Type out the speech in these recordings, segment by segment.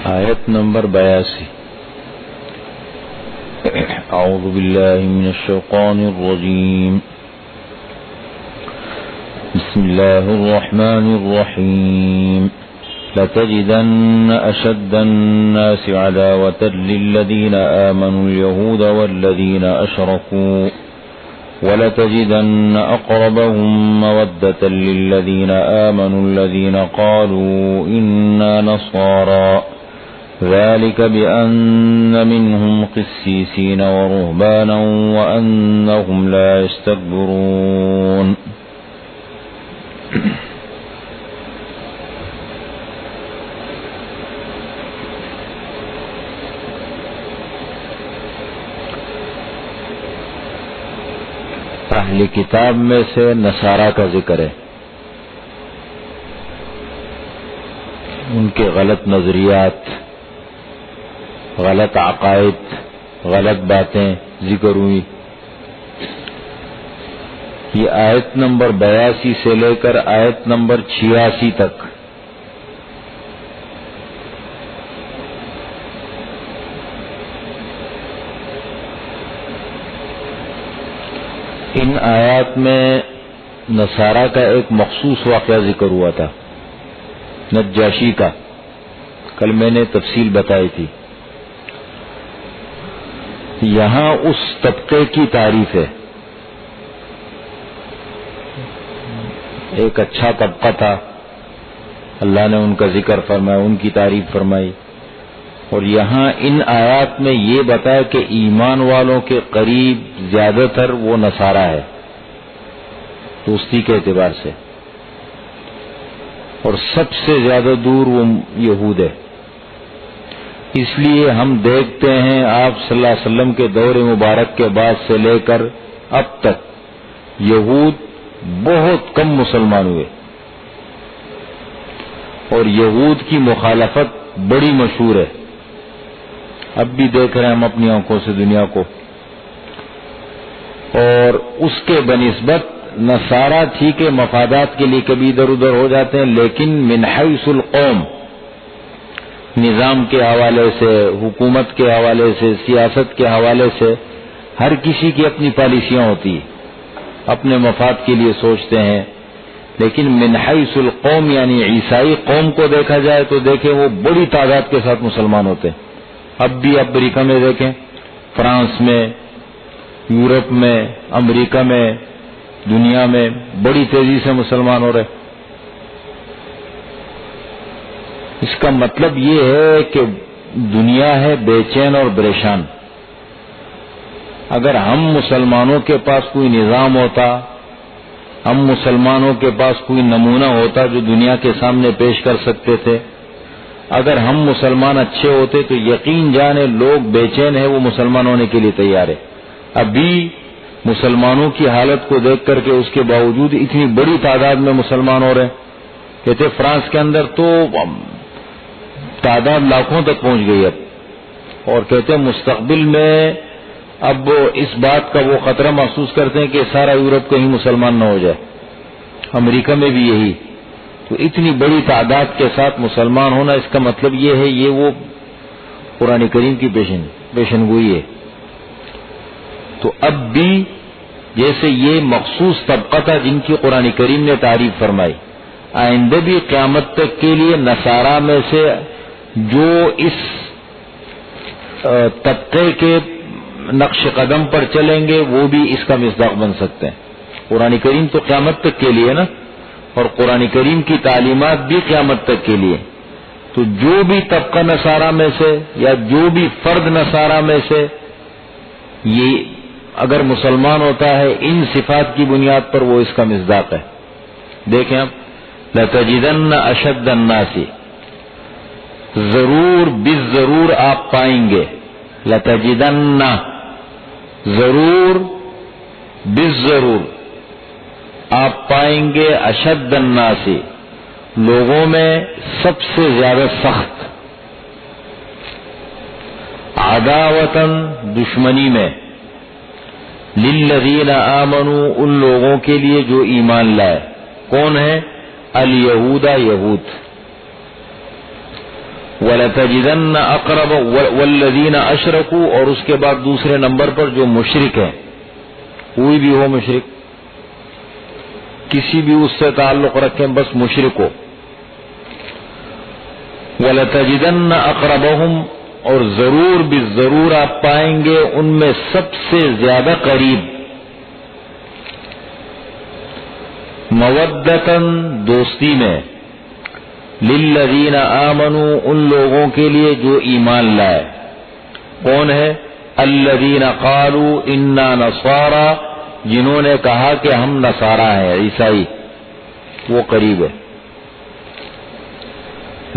آیت نمبر 82. اعوذ باللہ من الشیطان الرجیم. بسم اللہ الرحمن الرحیم. لتجدن اشد الناس عداوة للذین آمنوا اليهود والذین اشركوا ولتجدن اقربهم مودة للذین آمنوا الذین قالوا انا نصارى ذلك بأن منهم قسيسين ورهبانا وأنهم لا يستكبرون. اہل کتاب میں سے نصارہ کا ذکر ہے. ان کے غلط نظریات، غلط عقائد، غلط باتیں ذکر ہوئی. یہ آیت نمبر 82 سے لے کر آیت نمبر 86 تک ان آیات میں نصارہ کا ایک مخصوص واقعہ ذکر ہوا تھا، نجاشی کا. کل میں نے تفصیل بتائی تھی. یہاں اس طبقے کی تعریف ہے. ایک اچھا طبقہ تھا، اللہ نے ان کا ذکر فرمایا، ان کی تعریف فرمائی. اور یہاں ان آیات میں یہ بتایا کہ ایمان والوں کے قریب زیادہ تر وہ نصارہ ہے دوستی کے اعتبار سے، اور سب سے زیادہ دور وہ یہود ہے. اس لیے ہم دیکھتے ہیں آپ صلی اللہ علیہ وسلم کے دور مبارک کے بعد سے لے کر اب تک یہود بہت کم مسلمان ہوئے، اور یہود کی مخالفت بڑی مشہور ہے. اب بھی دیکھ رہے ہیں ہم اپنی آنکھوں سے دنیا کو. اور اس کے بنسبت نصارہ ٹھیک ہے مفادات کے لیے کبھی ادھر ادھر ہو جاتے ہیں، لیکن من حیث القوم، نظام کے حوالے سے، حکومت کے حوالے سے، سیاست کے حوالے سے ہر کسی کی اپنی پالیسیاں ہوتی ہیں، اپنے مفاد کے لیے سوچتے ہیں. لیکن من حیث القوم یعنی عیسائی قوم کو دیکھا جائے تو دیکھیں وہ بڑی تعداد کے ساتھ مسلمان ہوتے ہیں. اب بھی امریکہ میں دیکھیں، فرانس میں، یورپ میں، امریکہ میں، دنیا میں بڑی تیزی سے مسلمان ہو رہے. اس کا مطلب یہ ہے کہ دنیا ہے بے چین اور پریشان. اگر ہم مسلمانوں کے پاس کوئی نظام ہوتا، ہم مسلمانوں کے پاس کوئی نمونہ ہوتا جو دنیا کے سامنے پیش کر سکتے تھے، اگر ہم مسلمان اچھے ہوتے تو یقین جانے لوگ بے چین ہیں، وہ مسلمان ہونے کے لیے تیار ہے. ابھی مسلمانوں کی حالت کو دیکھ کر کے اس کے باوجود اتنی بڑی تعداد میں مسلمان ہو رہے ہیں. کہتے فرانس کے اندر تو تعداد لاکھوں تک پہنچ گئی اب، اور کہتے ہیں مستقبل میں اب اس بات کا وہ خطرہ محسوس کرتے ہیں کہ سارا یورپ کہیں مسلمان نہ ہو جائے. امریکہ میں بھی یہی. تو اتنی بڑی تعداد کے ساتھ مسلمان ہونا، اس کا مطلب یہ ہے یہ وہ قرآن کریم کی پیشن گوئی ہے. تو اب بھی جیسے یہ مخصوص طبقہ تھا جن کی قرآن کریم نے تعریف فرمائی، آئندہ بھی قیامت تک کے لیے نصارہ میں سے جو اس طبقے کے نقش قدم پر چلیں گے وہ بھی اس کا مصداق بن سکتے ہیں. قرآن کریم تو قیامت تک کے لیے نا، اور قرآن کریم کی تعلیمات بھی قیامت تک کے لیے. تو جو بھی طبقہ نصارہ میں سے یا جو بھی فرد نصارہ میں سے یہ اگر مسلمان ہوتا ہے ان صفات کی بنیاد پر، وہ اس کا مصداق ہے. دیکھیں اب، لَتَجِدَنَّ أَشَدَّ النَّاسِ، ضرور بالضرور آپ پائیں گے، لَتَجِدَنَّ ضرور بالضرور آپ پائیں گے، اشد الناس لوگوں میں سب سے زیادہ سخت، عداوتاً دشمنی میں، للذین آمنوا ان لوگوں کے لیے جو ایمان لائے. کون ہے؟ الیہود، یہود. وَلَتَجِدَنَّ أَقْرَبَ وَالَّذِينَ أَشْرَكُوا، اور اس کے بعد دوسرے نمبر پر جو مشرک ہیں، کوئی بھی ہو مشرک، کسی بھی اس سے تعلق رکھیں، بس مشرک ہو. وَلَتَجِدَنَّ أَقْرَبَهُمْ، اور ضرور بالضرور آپ پائیں گے ان میں سب سے زیادہ قریب، مودتاً دوستی میں، للذین آمنوا ان لوگوں کے لیے جو ایمان لائے. کون ہے؟ الذین قالوا انا نصارى، جنہوں نے کہا کہ ہم نصارہ ہیں، عیسائی، وہ قریب ہے.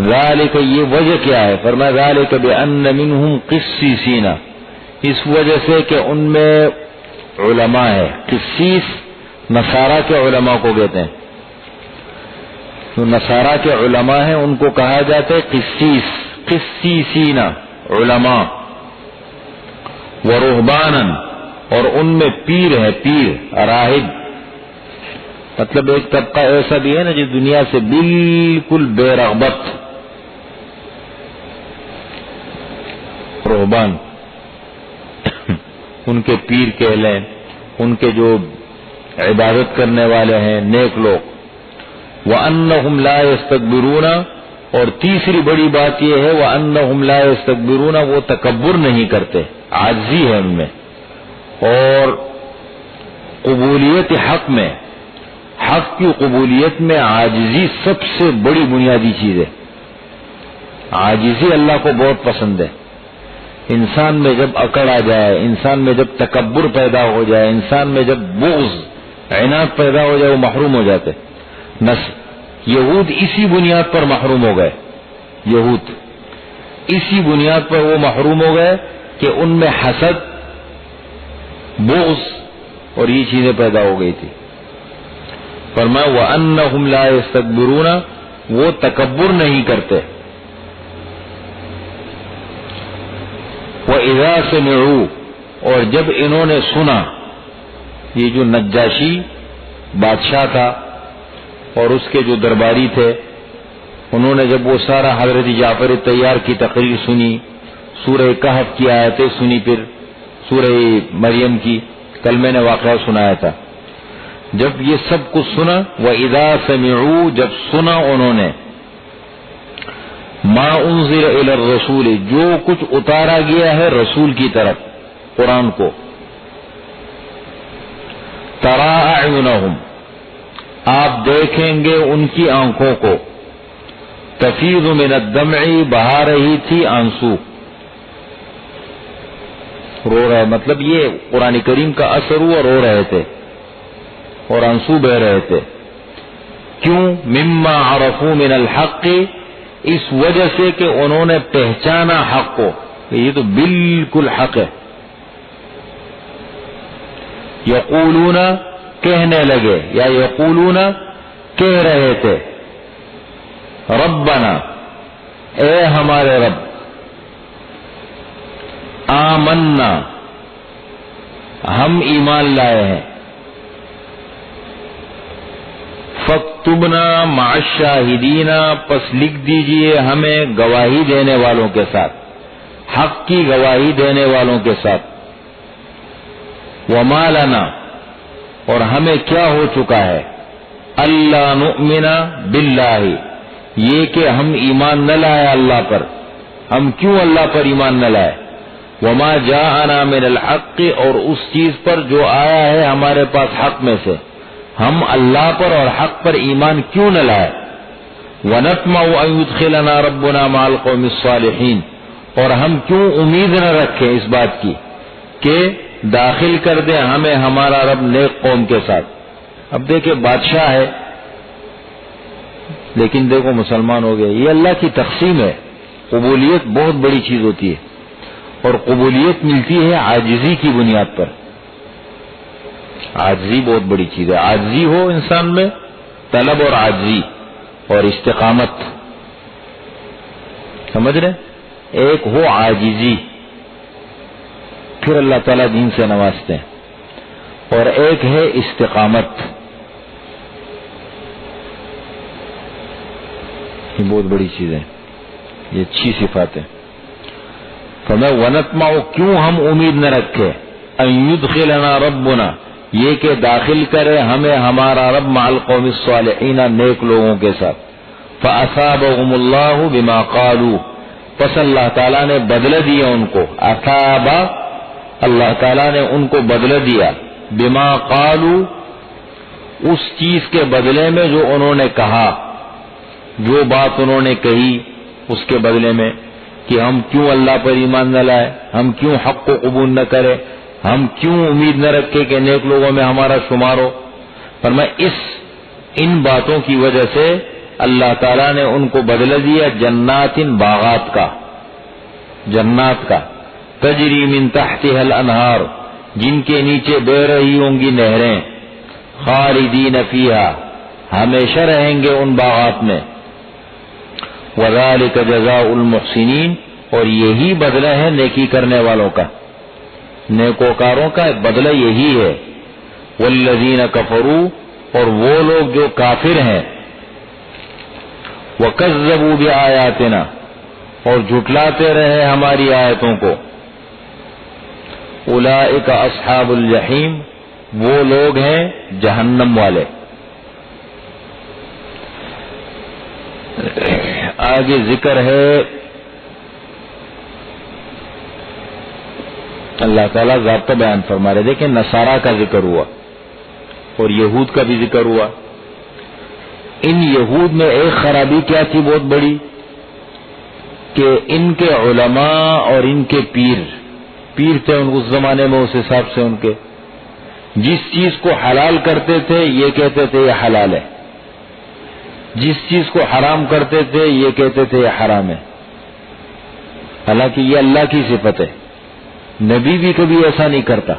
ذالک، یہ وجہ کیا ہے؟ فرمایا ذالک بأن منہم قسیسین، اس وجہ سے کہ ان میں علماء ہے. قسیس نصارہ کے علماء کو کہتے ہیں، جو نصارہ کے علماء ہیں ان کو کہا جاتا ہے قسیس، قسیسین علماء. ورہبانا، اور ان میں پیر ہے، پیر راہب، مطلب ایک طبقہ ایسا بھی ہے نا جو دنیا سے بالکل بے رغبت. رہبان ان کے پیر کہہ لیں، ان کے جو عبادت کرنے والے ہیں، نیک لوگ. وَأَنَّهُمْ لَا يَسْتَكْبِرُونَ، اور تیسری بڑی بات یہ ہے وَأَنَّهُمْ لَا يَسْتَكْبِرُونَ، وہ تکبر نہیں کرتے، عاجزی ہے ان میں. اور قبولیت حق میں، حق کی قبولیت میں عاجزی سب سے بڑی بنیادی چیز ہے. عاجزی اللہ کو بہت پسند ہے. انسان میں جب اکڑ آ جائے، انسان میں جب تکبر پیدا ہو جائے، انسان میں جب بغض، عناد پیدا ہو جائے، وہ محروم ہو جاتے. یہود اسی بنیاد پر محروم ہو گئے. یہود اسی بنیاد پر وہ محروم ہو گئے کہ ان میں حسد، بغض اور یہ چیزیں پیدا ہو گئی تھی. فرمایا وَأَنَّهُمْ لَا يَسْتَكْبِرُونَ، وہ تکبر نہیں کرتے. وَإِذَا سَمِعُوا، اور جب انہوں نے سنا، یہ جو نجاشی بادشاہ تھا اور اس کے جو درباری تھے، انہوں نے جب وہ سارا حضرت جعفر طیار کی تقریر سنی، سورہ کہف کی آیتیں سنی، پھر سورہ مریم کی، کل میں نے واقعہ سنایا تھا. جب یہ سب کچھ سنا، وَإِذَا سَمِعُوا، جب سنا انہوں نے، مَا أُنزِلَ إِلَى الرَّسُولِ، جو کچھ اتارا گیا ہے رسول کی طرف، قرآن کو، تَرَىٰ أَعْيُنَهُمْ، آپ دیکھیں گے ان کی آنکھوں کو، تفیض من الدمع، بہا رہی تھی آنسو، رو رہے، مطلب یہ قرآن کریم کا اثر ہوا، رو رہے تھے اور آنسو بہ رہے تھے. کیوں؟ مما عرفوا من الحق، اس وجہ سے کہ انہوں نے پہچانا حق کو، کہ یہ تو بالکل حق ہے. یقولون، کہنے لگے، یا یقولون، کہہ رہے تھے، ربنا، اے ہمارے رب، آمنا، ہم ایمان لائے ہیں، فاکتبنا مع الشاہدین، پس لکھ دیجئے ہمیں گواہی دینے والوں کے ساتھ، حق کی گواہی دینے والوں کے ساتھ. وما لنا، اور ہمیں کیا ہو چکا ہے، اللہ نؤمن باللہ، یہ کہ ہم ایمان نہ لائے اللہ پر. ہم کیوں اللہ پر ایمان نہ لائے؟ وما جاءنا من الحق، اور اس چیز پر جو آیا ہے ہمارے پاس حق میں سے، ہم اللہ پر اور حق پر ایمان کیوں نہ لائے؟ ونطمع ان يدخلنا ربنا مع القوم الصالحین، اور ہم کیوں امید نہ رکھیں اس بات کی کہ داخل کر دیں ہمیں ہمارا رب نیک قوم کے ساتھ. اب دیکھیں بادشاہ ہے لیکن دیکھو مسلمان ہو گئے. یہ اللہ کی تقسیم ہے. قبولیت بہت بڑی چیز ہوتی ہے، اور قبولیت ملتی ہے عاجزی کی بنیاد پر. عاجزی بہت بڑی چیز ہے. عاجزی ہو انسان میں، طلب اور عاجزی اور استقامت، سمجھ رہے؟ ایک ہو عاجزی، پھر اللہ تعالیٰ دین سے نوازتے ہیں، اور ایک ہے استقامت. یہ بہت بڑی چیز ہے. یہ اچھی صفات ہے. فرمایا ونطمع، کیوں ہم امید نہ رکھے، ان یدخلنا ربنا، یہ کہ داخل کرے ہمیں ہمارا رب مع القوم الصالحین، نیک لوگوں کے ساتھ. فاصابهم اللہ بما قالوا، پس اللہ تعالیٰ نے بدلہ دیا ان کو. اصاب، اللہ تعالیٰ نے ان کو بدلہ دیا، بما قالوا، اس چیز کے بدلے میں جو انہوں نے کہا، جو بات انہوں نے کہی اس کے بدلے میں، کہ ہم کیوں اللہ پر ایمان نہ لائے، ہم کیوں حق کو قبول نہ کرے، ہم کیوں امید نہ رکھے کہ نیک لوگوں میں ہمارا شمار ہو. فرمایا ان باتوں کی وجہ سے اللہ تعالیٰ نے ان کو بدلہ دیا جنات، باغات کا، جنات کا، تجری من تحتها الانہار، جن کے نیچے بہ رہی ہوں گی نہریں، خالدین فیہا، ہمیشہ رہیں گے ان باغات میں. وذالک جزاء المحسنین، اور یہی بدلہ ہے نیکی کرنے والوں کا، نیکوکاروں کا بدلہ یہی ہے. والذین کفروا، اور وہ لوگ جو کافر ہیں، وکذبوا بآیاتنا، اور جھٹلاتے رہے ہماری آیتوں کو، اولئک اصحاب الجحیم، وہ لوگ ہیں جہنم والے. آگے ذکر ہے اللہ تعالیٰ ضابطہ بیان فرما رہے. دیکھیں نصارہ کا ذکر ہوا اور یہود کا بھی ذکر ہوا. ان یہود میں ایک خرابی کیا تھی بہت بڑی، کہ ان کے علماء اور ان کے پیر تھے اس زمانے میں، اس حساب سے ان کے جس چیز کو حلال کرتے تھے یہ کہتے تھے یہ حلال ہے، جس چیز کو حرام کرتے تھے یہ کہتے تھے یہ حرام ہے. حالانکہ یہ اللہ کی صفت ہے، نبی بھی کبھی ایسا نہیں کرتا.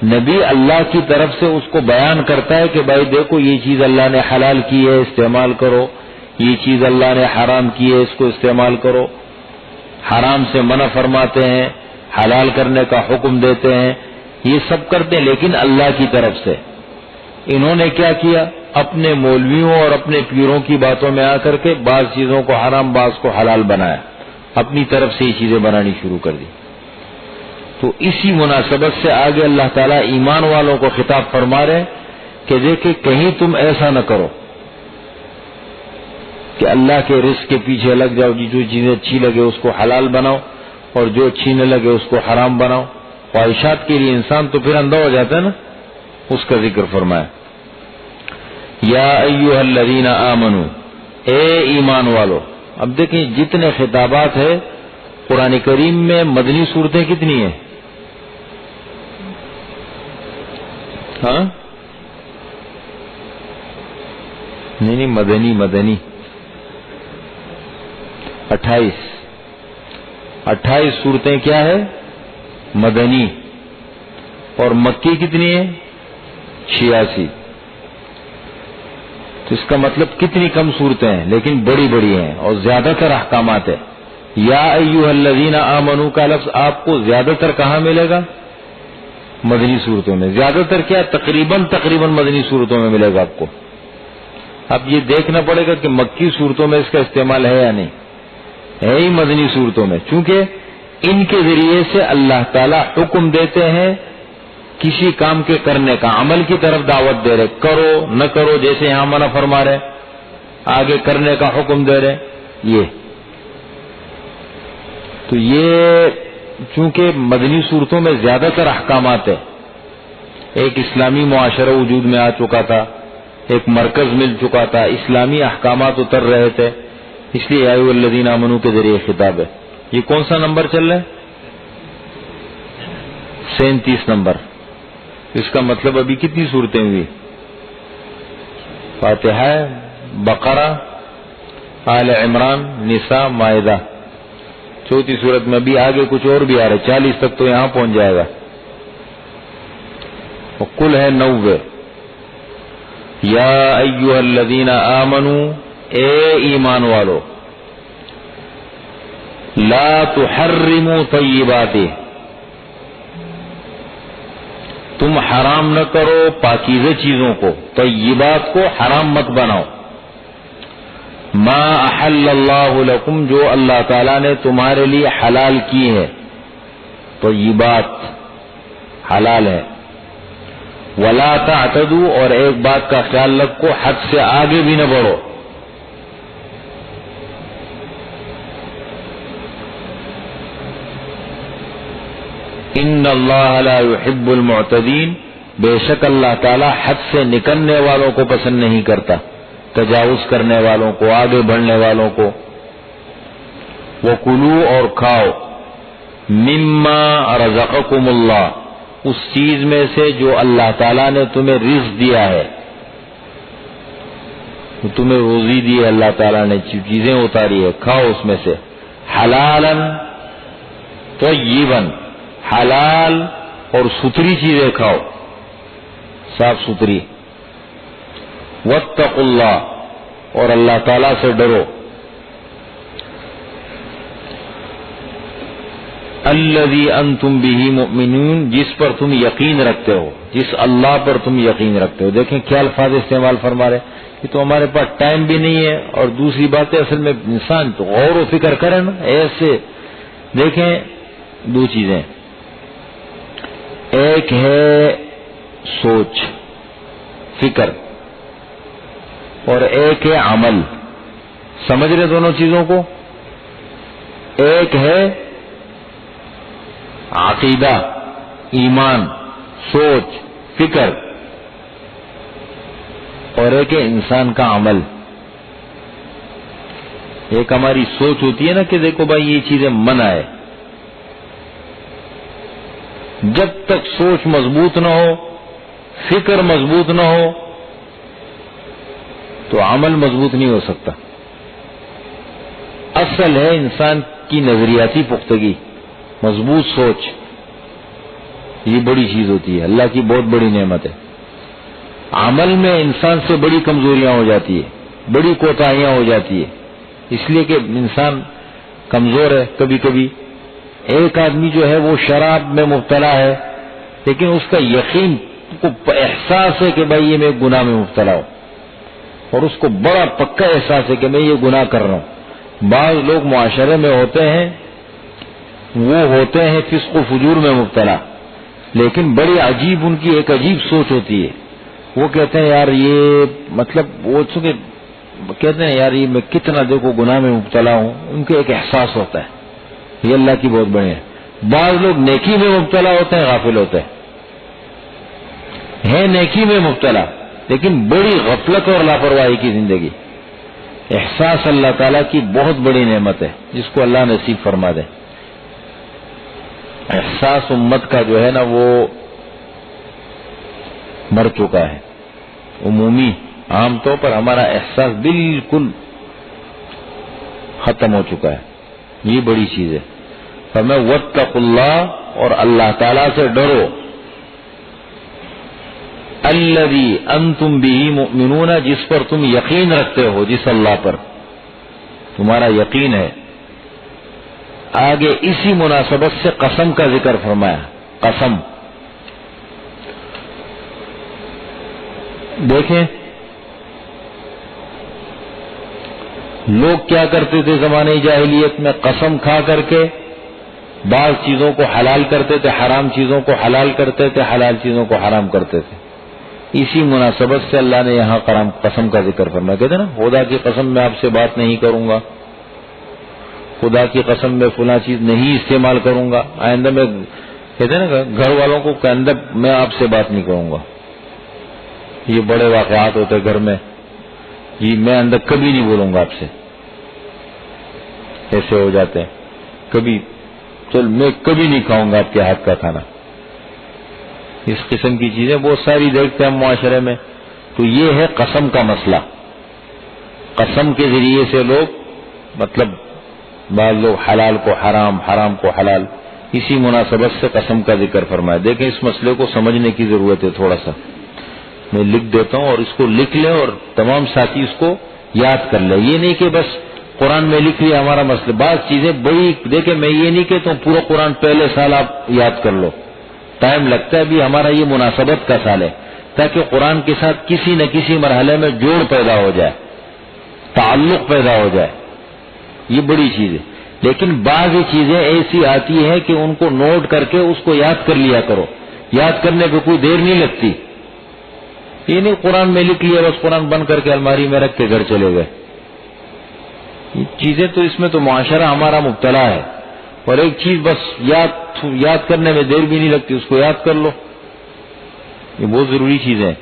نبی اللہ کی طرف سے اس کو بیان کرتا ہے کہ بھائی دیکھو یہ چیز اللہ نے حلال کی ہے استعمال کرو، یہ چیز اللہ نے حرام کی ہے اس کو استعمال کرو. حرام سے منع فرماتے ہیں، حلال کرنے کا حکم دیتے ہیں، یہ سب کرتے ہیں لیکن اللہ کی طرف سے. انہوں نے کیا کیا، اپنے مولویوں اور اپنے پیروں کی باتوں میں آ کر کے بعض چیزوں کو حرام بعض کو حلال بنایا، اپنی طرف سے یہ چیزیں بنانی شروع کر دی. تو اسی مناسبت سے آگے اللہ تعالیٰ ایمان والوں کو خطاب فرما رہے کہ دیکھیں کہیں تم ایسا نہ کرو کہ اللہ کے رزق کے پیچھے لگ جاؤ، جو چیزیں اچھی لگے اس کو حلال بناؤ اور جو اچھی نہ لگے اس کو حرام بناؤ. خواہشات کے لیے انسان تو پھر اندھا ہو جاتا ہے نا. اس کا ذکر فرمایا یا ایھا الذین آمنو، اے ایمان والو. اب دیکھیں جتنے خطابات ہیں قرآن کریم میں، مدنی صورتیں کتنی ہیں؟ ہاں نہیں مدنی 28 صورتیں کیا ہے مدنی، اور مکی کتنی ہے 86. تو اس کا مطلب کتنی کم صورتیں ہیں لیکن بڑی بڑی ہیں اور زیادہ تر احکامات ہیں. یا ایھا الذین آمنو کا لفظ آپ کو زیادہ تر کہاں ملے گا؟ مدنی صورتوں میں. زیادہ تر کیا؟ تقریباً مدنی صورتوں میں ملے گا آپ کو. اب یہ دیکھنا پڑے گا کہ مکی صورتوں میں اس کا استعمال ہے یا نہیں. ہے ہی مدنی صورتوں میں، چونکہ ان کے ذریعے سے اللہ تعالیٰ حکم دیتے ہیں کسی کام کے کرنے کا، عمل کی طرف دعوت دے رہے، کرو نہ کرو، جیسے یہاں منع فرما رہے، آگے کرنے کا حکم دے رہے. یہ تو یہ چونکہ مدنی صورتوں میں زیادہ تر احکامات ہیں، ایک اسلامی معاشرہ وجود میں آ چکا تھا، ایک مرکز مل چکا تھا، اسلامی احکامات اتر رہے تھے، اس لیے یا ایھا الذین آمنو کے ذریعے خطاب ہے. یہ کون سا نمبر چل رہا ہے؟ 37 نمبر. اس کا مطلب ابھی کتنی صورتیں ہوئی؟ فاتحہ، بقرہ، آل عمران، نساء، مائدہ. چوتھی صورت میں ابھی آگے کچھ اور بھی آ رہے، 40 تک تو یہاں پہنچ جائے گا. اور کل ہے 90. یا ایھا الذین آمنو، اے ایمان والو، لا تحرموا طیبات، تم حرام نہ کرو پاکیزہ چیزوں کو، طیبات کو حرام مت بناؤ. ما احل اللہ لکم، جو اللہ تعالیٰ نے تمہارے لیے حلال کی ہے، تو یہ بات حلال ہے. ولا تعتدوا، اور ایک بات کا خیال رکھو، حد سے آگے بھی نہ بڑھو. ان اللہ لا يحب المعتدین، بے شک اللہ تعالیٰ حد سے نکلنے والوں کو پسند نہیں کرتا، تجاوز کرنے والوں کو، آگے بڑھنے والوں کو. وَكُلُوا، اور کھاؤ، مِمَّا رَزَقَكُمُ اللَّهُ، اس چیز میں سے جو اللہ تعالیٰ نے تمہیں رزق دیا ہے، تمہیں روزی دی ہے اللہ تعالیٰ نے، چیزیں اتاری ہے، کھاؤ اس میں سے. حلالاً طیباً، حلال اور ستھری چیزیں کھاؤ، صاف ستھری. واتقوا اللہ، اور اللہ تعالیٰ سے ڈرو. الذی انتم بہ مؤمنون، جس پر تم یقین رکھتے ہو، جس اللہ پر تم یقین رکھتے ہو. دیکھیں کیا الفاظ استعمال فرما رہے کہ تو ہمارے پاس ٹائم بھی نہیں ہے، اور دوسری بات ہے اصل میں انسان تو غور و فکر کرے نا. ایسے دیکھیں دو چیزیں، ایک ہے سوچ فکر اور ایک ہے عمل. سمجھ رہے دونوں چیزوں کو؟ ایک ہے عقیدہ، ایمان، سوچ فکر، اور ایک ہے انسان کا عمل. ایک ہماری سوچ ہوتی ہے نا کہ دیکھو بھائی یہ چیزیں منع ہے. جب تک سوچ مضبوط نہ ہو، فکر مضبوط نہ ہو، تو عمل مضبوط نہیں ہو سکتا. اصل ہے انسان کی نظریاتی پختگی، مضبوط سوچ. یہ بڑی چیز ہوتی ہے، اللہ کی بہت بڑی نعمت ہے. عمل میں انسان سے بڑی کمزوریاں ہو جاتی ہے، بڑی کوتاہیاں ہو جاتی ہے، اس لیے کہ انسان کمزور ہے. کبھی کبھی ایک آدمی جو ہے وہ شراب میں مبتلا ہے، لیکن اس کا یقین کو احساس ہے کہ بھائی یہ میں گناہ میں مبتلا ہوں، اور اس کو بڑا پکا احساس ہے کہ میں یہ گناہ کر رہا ہوں. بعض لوگ معاشرے میں ہوتے ہیں، وہ ہوتے ہیں فسق و فجور میں مبتلا، لیکن بڑی عجیب ان کی ایک عجیب سوچ ہوتی ہے. وہ کہتے ہیں یار یہ مطلب وہ چونکہ کہتے ہیں یار یہ میں کتنا دیکھو گناہ میں مبتلا ہوں، ان کو ایک احساس ہوتا ہے. یہ اللہ کی بہت بڑی ہے. بعض لوگ نیکی میں مبتلا ہوتے ہیں، غافل ہوتے ہیں نیکی میں مبتلا، لیکن بڑی غفلت اور لاپرواہی کی زندگی. احساس اللہ تعالیٰ کی بہت بڑی نعمت ہے، جس کو اللہ نصیب فرما دے. احساس امت کا جو ہے نا وہ مر چکا ہے. عمومی عام طور پر ہمارا احساس بالکل ختم ہو چکا ہے. یہ بڑی چیز ہے. فرمایا واتقوا اللہ، اور اللہ تعالیٰ سے ڈرو. الذی انتم بہ مؤمنون، جس پر تم یقین رکھتے ہو، جس اللہ پر تمہارا یقین ہے. آگے اسی مناسبت سے قسم کا ذکر فرمایا. قسم دیکھیں لوگ کیا کرتے تھے زمانے جاہلیت میں، قسم کھا کر کے بعض چیزوں کو حلال کرتے تھے، حرام چیزوں کو حلال کرتے تھے، حلال چیزوں کو حرام کرتے تھے. اسی مناسبت سے اللہ نے یہاں قسم کا ذکر فرمایا. کہتے ہیں نا خدا کی قسم میں آپ سے بات نہیں کروں گا، خدا کی قسم میں فلاں چیز نہیں استعمال کروں گا، آئندہ میں کہتے ہیں نا گھر والوں کو کہ آئندہ میں آپ سے بات نہیں کروں گا. یہ بڑے واقعات ہوتے گھر میں، جی میں آئندہ کبھی نہیں بولوں گا آپ سے. ایسے ہو جاتے ہیں کبھی، چل میں کبھی نہیں کھاؤں گا آپ کے ہاتھ کا کھانا. اس قسم کی چیزیں بہت ساری دیکھتے ہیں ہم معاشرے میں. تو یہ ہے قسم کا مسئلہ. قسم کے ذریعے سے لوگ مطلب بعض لوگ حلال کو حرام، حرام کو حلال. اسی مناسبت سے قسم کا ذکر فرمایا. دیکھیں اس مسئلے کو سمجھنے کی ضرورت ہے. تھوڑا سا میں لکھ دیتا ہوں اور اس کو لکھ لیں اور تمام ساتھی اس کو یاد کر لیں. یہ نہیں کہ بس قرآن میں لکھ لیا ہمارا مسئلہ. بعض چیزیں بڑی دیکھیں، میں یہ نہیں کہتا ہوں پورا قرآن پہلے سال آپ یاد کر لو، ٹائم لگتا ہے. بھی ہمارا یہ مناسبت کا سال ہے تاکہ قرآن کے ساتھ کسی نہ کسی مرحلے میں جوڑ پیدا ہو جائے، تعلق پیدا ہو جائے، یہ بڑی چیز ہے. لیکن بعض چیزیں ایسی آتی ہیں کہ ان کو نوٹ کر کے اس کو یاد کر لیا کرو، یاد کرنے پہ کوئی دیر نہیں لگتی. یہ نہیں قرآن میں لکھ لیا بس قرآن بند کر کے الماری میں رکھ کے گھر چلے گئے. یہ چیزیں تو اس میں تو معاشرہ ہمارا مبتلا ہے. اور ایک چیز بس یاد کرنے میں دیر بھی نہیں لگتی، اس کو یاد کر لو. یہ بہت ضروری چیز ہے.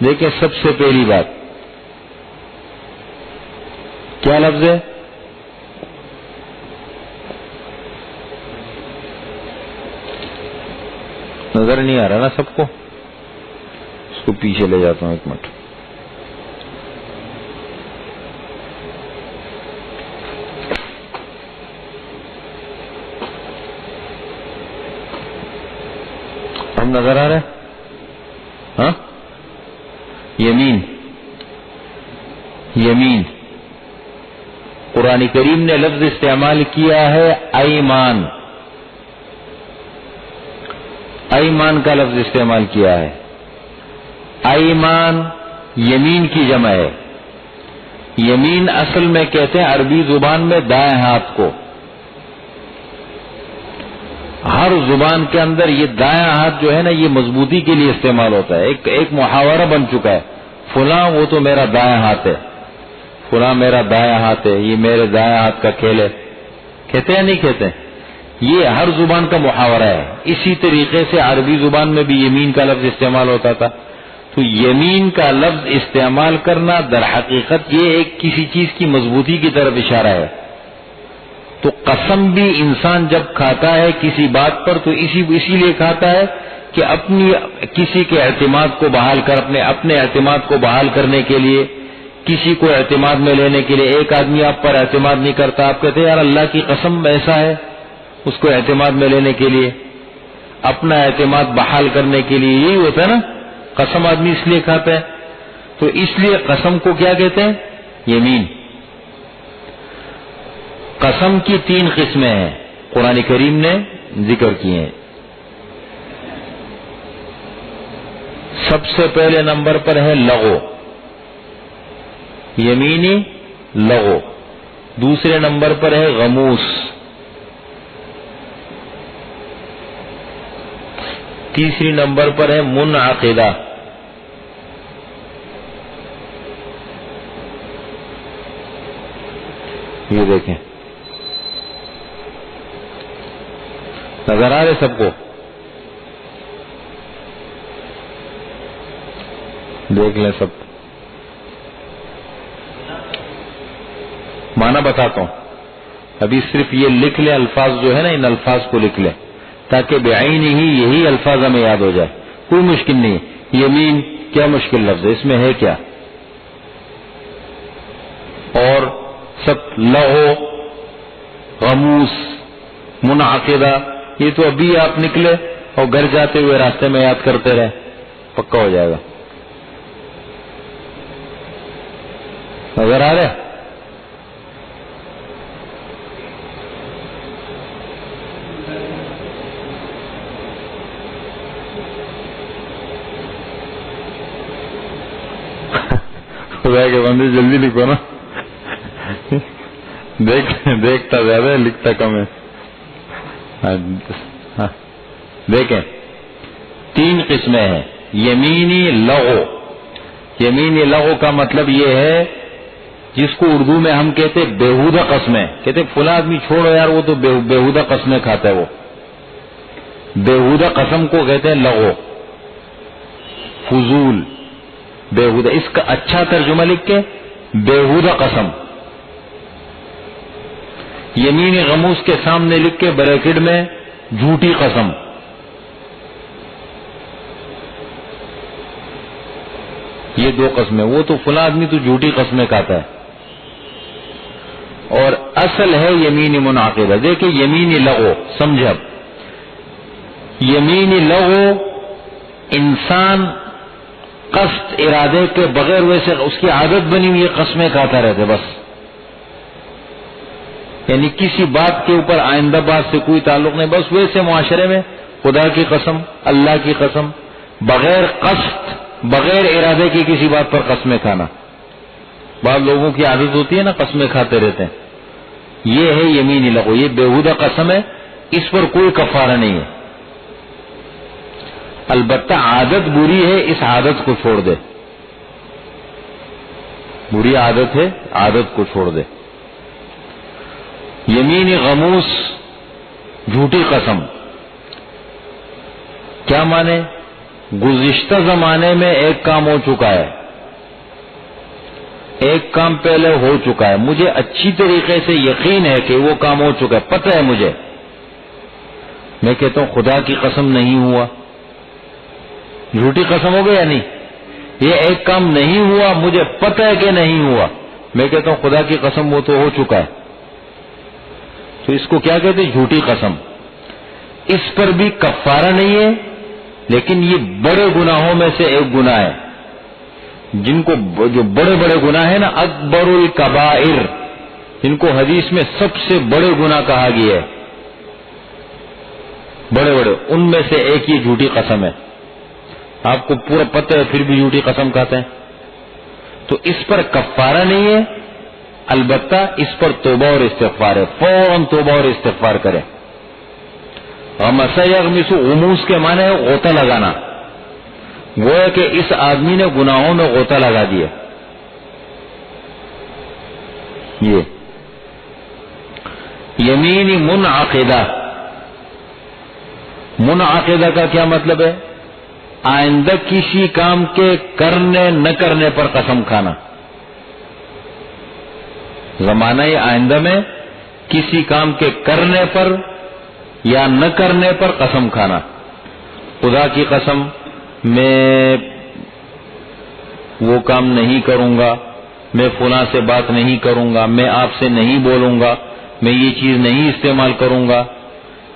دیکھیں سب سے پہلی بات کیا لفظ ہے؟ نظر نہیں آ رہا نا سب کو؟ اس کو پیچھے لے جاتا ہوں ایک منٹ. ہم نظر آ رہے ہیں؟ ہاں، یمین. یمین قرآن کریم نے لفظ استعمال کیا ہے ایمان. ایمان کا لفظ استعمال کیا ہے. ایمان یمین کی جمع ہے. یمین اصل میں کہتے ہیں عربی زبان میں دائیں ہاتھ کو. ہر زبان کے اندر یہ دائیں ہاتھ جو ہے نا یہ مضبوطی کے لیے استعمال ہوتا ہے. ایک محاورہ بن چکا ہے، فلاں وہ تو میرا دائیں ہاتھ ہے، فلاں میرا دائیں ہاتھ ہے، یہ میرے دائیں ہاتھ کا کھیل ہے. کہتے ہیں نہیں کہتے؟ یہ ہر زبان کا محاورہ ہے. اسی طریقے سے عربی زبان میں بھی یمین کا لفظ استعمال ہوتا تھا. تو یمین کا لفظ استعمال کرنا در حقیقت یہ ایک کسی چیز کی مضبوطی کی طرف اشارہ ہے. تو قسم بھی انسان جب کھاتا ہے کسی بات پر تو اسی لیے کھاتا ہے کہ اپنی کسی کے اعتماد کو بحال کر اپنے اعتماد کو بحال کرنے کے لیے، کسی کو اعتماد میں لینے کے لیے. ایک آدمی آپ پر اعتماد نہیں کرتا، آپ کہتے ہیں یار اللہ کی قسم ایسا ہے، اس کو اعتماد میں لینے کے لیے، اپنا اعتماد بحال کرنے کے لیے یہی ہوتا ہے نا. قسم آدمی اس لیے کھاتا ہے. تو اس لیے قسم کو کیا کہتے ہیں؟ یمین. قسم کی 3 قسمیں ہیں قرآن کریم نے ذکر کیے ہیں. سب سے پہلے نمبر پر ہے لغو، یمینی لغو. دوسرے نمبر پر ہے غموس. تیسری نمبر پر ہے منعقدہ. یہ دیکھیں نظر آ رہے سب کو؟ دیکھ لیں سب. معنی بتاتا ہوں. ابھی صرف یہ لکھ لیں الفاظ جو ہے نا، ان الفاظ کو لکھ لیں تاکہ بعین ہی یہی الفاظ ہمیں یاد ہو جائے. کوئی مشکل نہیں. یمین کیا مشکل لفظ ہے، اس میں ہے کیا؟ اور سب لغو، غموس، منعقدہ، یہ تو ابھی آپ نکلے اور گھر جاتے ہوئے راستے میں یاد کرتے رہے، پکا ہو جائے گا. نظر آ رہا ہے؟ خدا کے بندے جلدی لکھو نا. دیکھتا زیادہ ہے لکھتا کم ہے. دیکھیں 3 قسمیں ہیں. یمینی لغو. یمینی لغو کا مطلب یہ ہے جس کو اردو میں ہم کہتے بےہودہ قسمیں. کہتے فلاں آدمی چھوڑو یار وہ تو بےہودہ قسمیں کھاتا ہے. وہ بےہودہ قسم کو کہتے ہیں لغو، فضول، بےہودہ. اس کا اچھا ترجمہ لکھ کے بےہودہ قسم. یمین غموس کے سامنے لکھ کے بریکٹ میں جھوٹی قسم. یہ 2 قسمیں. وہ تو فلاں آدمی تو جھوٹی قسمیں کھاتا ہے. اور اصل ہے یمین منعقدہ. دیکھیں یمین لغو سمجھے. اب یمین لغو انسان قصد ارادے کے بغیر ویسے اس کی عادت بنی ہوئی قسمیں کھاتا رہتے بس. یعنی کسی بات کے اوپر آئندہ بات سے کوئی تعلق نہیں، بس ویسے معاشرے میں خدا کی قسم، اللہ کی قسم، بغیر قصد بغیر ارادے کی کسی بات پر قسمیں کھانا. بعض لوگوں کی عادت ہوتی ہے نا قسمیں کھاتے رہتے ہیں. یہ ہے یمین لغو، یہ بےہودہ قسم ہے، اس پر کوئی کفارہ نہیں ہے. البتہ عادت بری ہے، اس عادت کو چھوڑ دے. بری عادت ہے، عادت کو چھوڑ دے. یمین غموس، جھوٹی قسم. کیا مانے؟ گزشتہ زمانے میں ایک کام ہو چکا ہے، ایک کام پہلے ہو چکا ہے، مجھے اچھی طریقے سے یقین ہے کہ وہ کام ہو چکا ہے، پتہ ہے مجھے، میں کہتا ہوں خدا کی قسم نہیں ہوا. جھوٹی قسم ہو گئی یا نہیں؟ یہ ایک کام نہیں ہوا، مجھے پتہ ہے کہ نہیں ہوا، میں کہتا ہوں خدا کی قسم وہ تو ہو چکا ہے. تو اس کو کیا کہتے ہیں؟ جھوٹی قسم. اس پر بھی کفارہ نہیں ہے، لیکن یہ بڑے گناہوں میں سے ایک گناہ ہے. جن کو جو بڑے بڑے گناہ ہیں نا، اکبر الکبائر، جن کو حدیث میں سب سے بڑے گناہ کہا گیا ہے، بڑے بڑے، ان میں سے ایک یہ جھوٹی قسم ہے. آپ کو پورا پتہ ہے پھر بھی جھوٹی قسم کھاتے ہیں. تو اس پر کفارہ نہیں ہے، البتہ اس پر توبہ اور استغفار ہے، فوراً توبہ اور استغفار کریں. غمس یغمس، غموس کے معنی ہے غوطہ لگانا. وہ ہے کہ اس آدمی نے گناہوں میں غوطہ لگا دیا. یہ یمین منعقدہ. منعقدہ کا کیا مطلب ہے؟ آئندہ کسی کام کے کرنے نہ کرنے پر قسم کھانا. زمانہ آئندہ میں کسی کام کے کرنے پر یا نہ کرنے پر قسم کھانا. خدا کی قسم میں وہ کام نہیں کروں گا، میں فلاں سے بات نہیں کروں گا، میں آپ سے نہیں بولوں گا، میں یہ چیز نہیں استعمال کروں گا.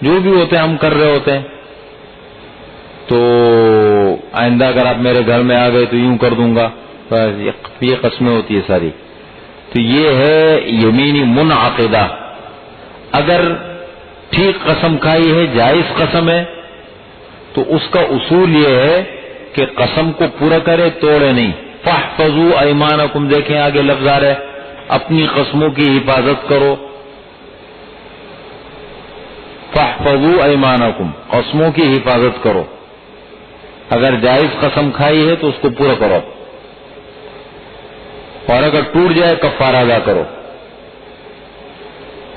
جو بھی ہوتے ہیں ہم کر رہے ہوتے ہیں. تو آئندہ اگر آپ میرے گھر میں آ گئے تو یوں کر دوں گا. یہ قسمیں ہوتی ہے ساری. تو یہ ہے یمینی منعقدہ. اگر ٹھیک قسم کھائی ہے، جائز قسم ہے، تو اس کا اصول یہ ہے کہ قسم کو پورا کرے، توڑے نہیں. فاحفظوا ایمانکم، دیکھیں آگے لفظ آ رہا ہے، اپنی قسموں کی حفاظت کرو. فاحفظوا ایمانکم، قسموں کی حفاظت کرو. اگر جائز قسم کھائی ہے تو اس کو پورا کرو، اور اگر ٹوٹ جائے کفارہ ادا کرو.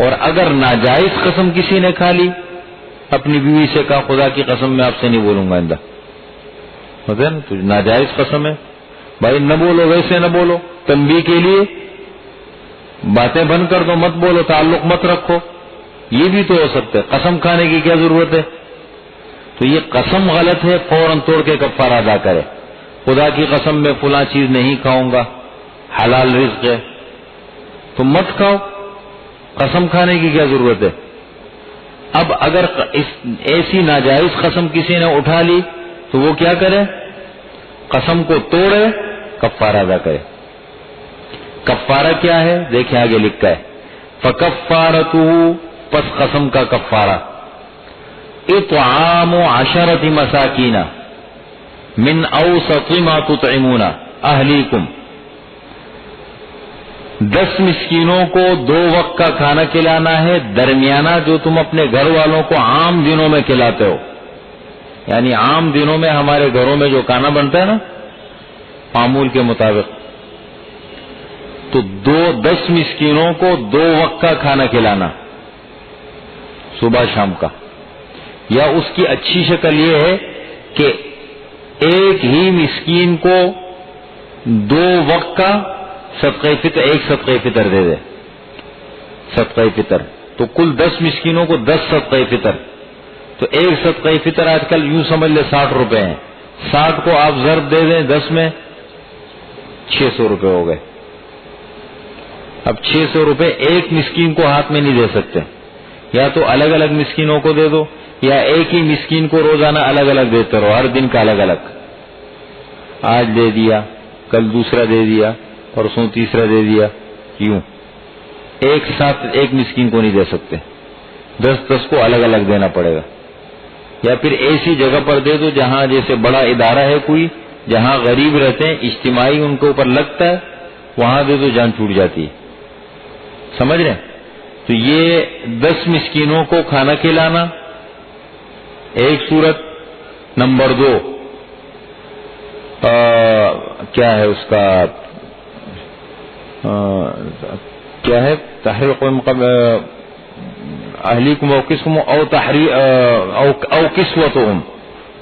اور اگر ناجائز قسم کسی نے کھا لی، اپنی بیوی سے کہا خدا کی قسم میں آپ سے نہیں بولوں گا آئندہ، ہوتا ہے نا، تو ناجائز قسم ہے. بھائی نہ بولو، ویسے نہ بولو، تنبیہ کے لیے باتیں بند کر دو، مت بولو، تعلق مت رکھو. یہ بھی تو ہو سکتا ہے. قسم کھانے کی کیا ضرورت ہے؟ تو یہ قسم غلط ہے، فوراً توڑ کے کفارہ ادا کرے. خدا کی قسم میں فلاں چیز نہیں کھاؤں گا، حلال رزق ہے، تو مت کھاؤ. قسم کھانے کی کیا ضرورت ہے؟ اب اگر ایسی ناجائز قسم کسی نے اٹھا لی تو وہ کیا کرے؟ قسم کو توڑے، کفارہ ادا کرے. کفارہ کیا ہے؟ دیکھیں آگے لکھا ہے، فکفارتہ، پس قسم کا کفارہ، اطعام 10 مساکین من اوسط ما تطعمون اہلیکم، 10 مسکینوں کو 2 وقت کا کھانا کھلانا ہے، درمیانہ جو تم اپنے گھر والوں کو عام دنوں میں کھلاتے ہو. یعنی عام دنوں میں ہمارے گھروں میں جو کھانا بنتا ہے نا معمول کے مطابق، تو 10 مسکینوں کو 2 وقت کا کھانا کھلانا، صبح شام کا. یا اس کی اچھی شکل یہ ہے کہ ایک ہی مسکین کو 2 وقت کا صدقہ فطر، ایک صدقہ فطر دے دے. صدقہ فطر تو کل 10 مسکینوں کو 10 صدقہ فطر. تو ایک صدقہ فطر آج کل یوں سمجھ لے 60 روپے ہیں. 60 کو آپ ضرب دے دیں 10 میں، 600 روپے ہو گئے. اب 600 روپے ایک مسکین کو ہاتھ میں نہیں دے سکتے. یا تو الگ الگ مسکینوں کو دے دو، یا ایک ہی مسکین کو روزانہ الگ الگ دیتے رہو، ہر دن کا الگ الگ. آج دے دیا، کل دوسرا دے دیا، پرسوں تیسرا دے دیا، یوں ایک ساتھ ایک مسکین کو نہیں دے سکتے. 10 کو الگ الگ دینا پڑے گا. یا پھر ایسی جگہ پر دے دو جہاں جیسے بڑا ادارہ ہے کوئی، جہاں غریب رہتے ہیں، اجتماعی ان کے اوپر لگتا ہے، وہاں دے تو جان چھوٹ جاتی ہے. سمجھ رہے ہیں؟ تو یہ 10 مسکینوں کو کھانا کھلانا ایک صورت. نمبر 2 کیا ہے اس کا کیا ہے؟ تحریق اہلیکم او قسم او تحریق او کسوتہم.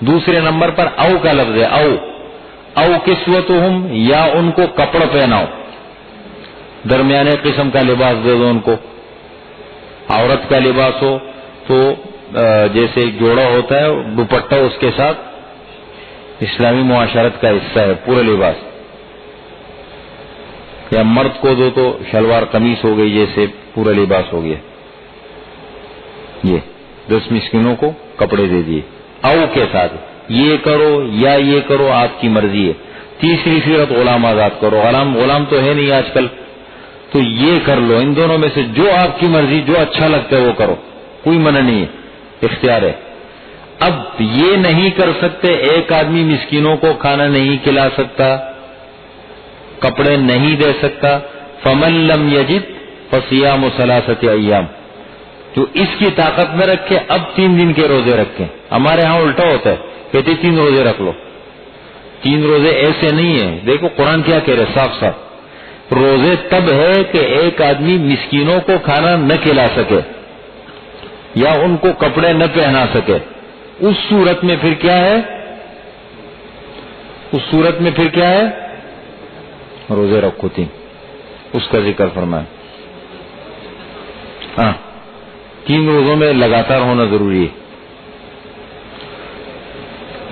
دوسرے نمبر پر او کا لفظ ہے. او کسوتہم، یا ان کو کپڑا پہناؤ، درمیانے قسم کا لباس دے دو ان کو. عورت کا لباس ہو تو جیسے ایک جوڑا ہوتا ہے دوپٹہ اس کے ساتھ، اسلامی معاشرت کا حصہ ہے پورا لباس. یا مرد کو دو تو شلوار قمیص ہو گئی، جیسے پورا لباس ہو گیا. یہ 10 مسکینوں کو کپڑے دے دیے او کے ساتھ. یہ کرو یا یہ کرو، آپ کی مرضی ہے. تیسری صورت غلام آزاد کرو. غلام تو ہے نہیں آج کل، تو یہ کر لو. ان دونوں میں سے جو آپ کی مرضی، جو اچھا لگتا ہے وہ کرو، کوئی منع نہیں ہے، اختیار ہے. اب یہ نہیں کر سکتے، ایک آدمی مسکینوں کو کھانا نہیں کھلا سکتا، کپڑے نہیں دے سکتا. فمن لم یجد فصیام ثلاثۃ ایام. جو اس کی طاقت نہ رکھے اب 3 دن کے روزے رکھیں. ہمارے ہاں الٹا ہوتا ہے، کہتے 3 روزے رکھ لو. 3 روزے ایسے نہیں ہیں. دیکھو قرآن کیا کہہ رہے صاف صاف. روزے تب ہے کہ ایک آدمی مسکینوں کو کھانا نہ کھلا سکے یا ان کو کپڑے نہ پہنا سکے. اس صورت میں پھر کیا ہے؟ اس صورت میں پھر کیا ہے؟ روزے رکھو 3. اس کا ذکر فرمائے. ہاں 3 روزوں میں لگاتار ہونا ضروری ہے.